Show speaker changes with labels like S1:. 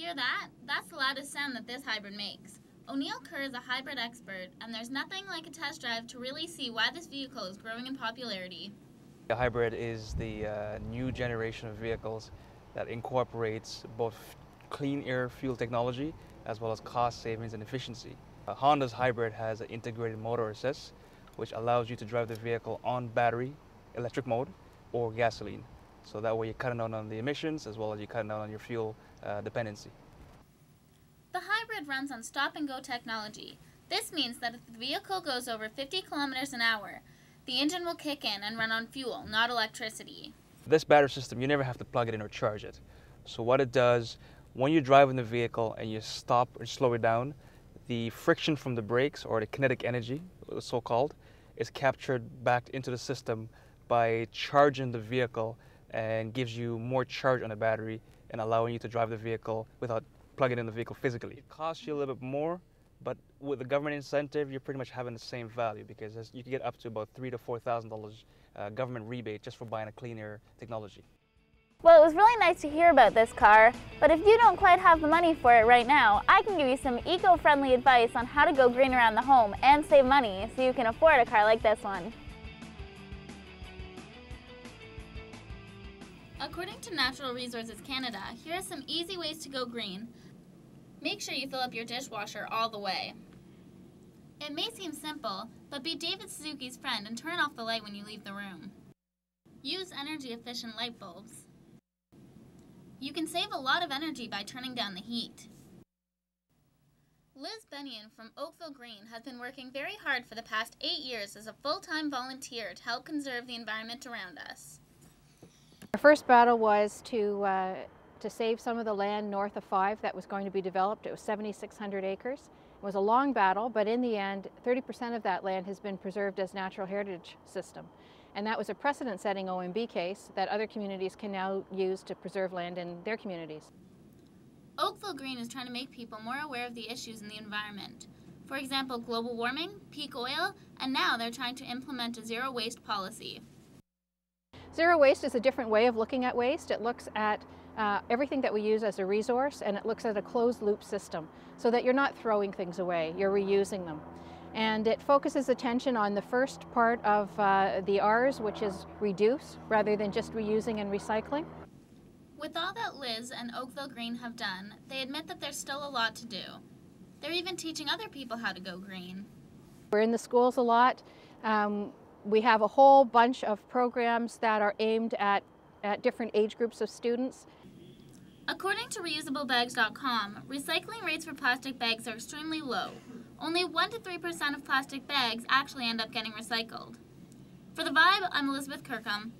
S1: Hear that? That's the loudest sound that this hybrid makes. O'Neill Kerr is a hybrid expert, and there's nothing like a test drive to really see why this vehicle is growing in popularity.
S2: A hybrid is the new generation of vehicles that incorporates both clean air fuel technology as well as cost savings and efficiency. Honda's hybrid has an integrated motor assist, which allows you to drive the vehicle on battery, electric mode, or gasoline. So that way you're cutting down on the emissions as well as you're cutting down on your fuel dependency.
S1: The hybrid runs on stop-and-go technology. This means that if the vehicle goes over 50 kilometers an hour, the engine will kick in and run on fuel, not electricity.
S2: This battery system, you never have to plug it in or charge it. So what it does, when you're driving the vehicle and you stop or slow it down, the friction from the brakes, or the kinetic energy, so-called, is captured back into the system by charging the vehicle and gives you more charge on the battery and allowing you to drive the vehicle without plugging in the vehicle physically. It costs you a little bit more, but with the government incentive, you're pretty much having the same value because you can get up to about $3,000 to $4,000 government rebate just for buying a clean air technology.
S1: Well, it was really nice to hear about this car, but if you don't quite have the money for it right now, I can give you some eco-friendly advice on how to go green around the home and save money so you can afford a car like this one. According to Natural Resources Canada, here are some easy ways to go green. Make sure you fill up your dishwasher all the way. It may seem simple, but be David Suzuki's friend and turn off the light when you leave the room. Use energy-efficient light bulbs. You can save a lot of energy by turning down the heat. Liz Bennion from Oakville Green has been working very hard for the past 8 years as a full-time volunteer to help conserve the environment around us.
S3: Our first battle was to save some of the land north of 5 that was going to be developed. It was 7,600 acres. It was a long battle, but in the end, 30% of that land has been preserved as natural heritage system. And that was a precedent-setting OMB case that other communities can now use to preserve land in their communities.
S1: Oakville Green is trying to make people more aware of the issues in the environment. For example, global warming, peak oil, and now they're trying to implement a zero-waste policy.
S3: Zero waste is a different way of looking at waste. It looks at everything that we use as a resource, and it looks at a closed-loop system so that you're not throwing things away, you're reusing them. And it focuses attention on the first part of the R's, which is reduce, rather than just reusing and recycling.
S1: With all that Liz and Oakville Green have done, they admit that there's still a lot to do. They're even teaching other people how to go green.
S3: We're in the schools a lot. We have a whole bunch of programs that are aimed at different age groups of students.
S1: According to reusablebags.com, recycling rates for plastic bags are extremely low. Only 1 to 3% of plastic bags actually end up getting recycled. For The Vibe, I'm Elizabeth Kirkham.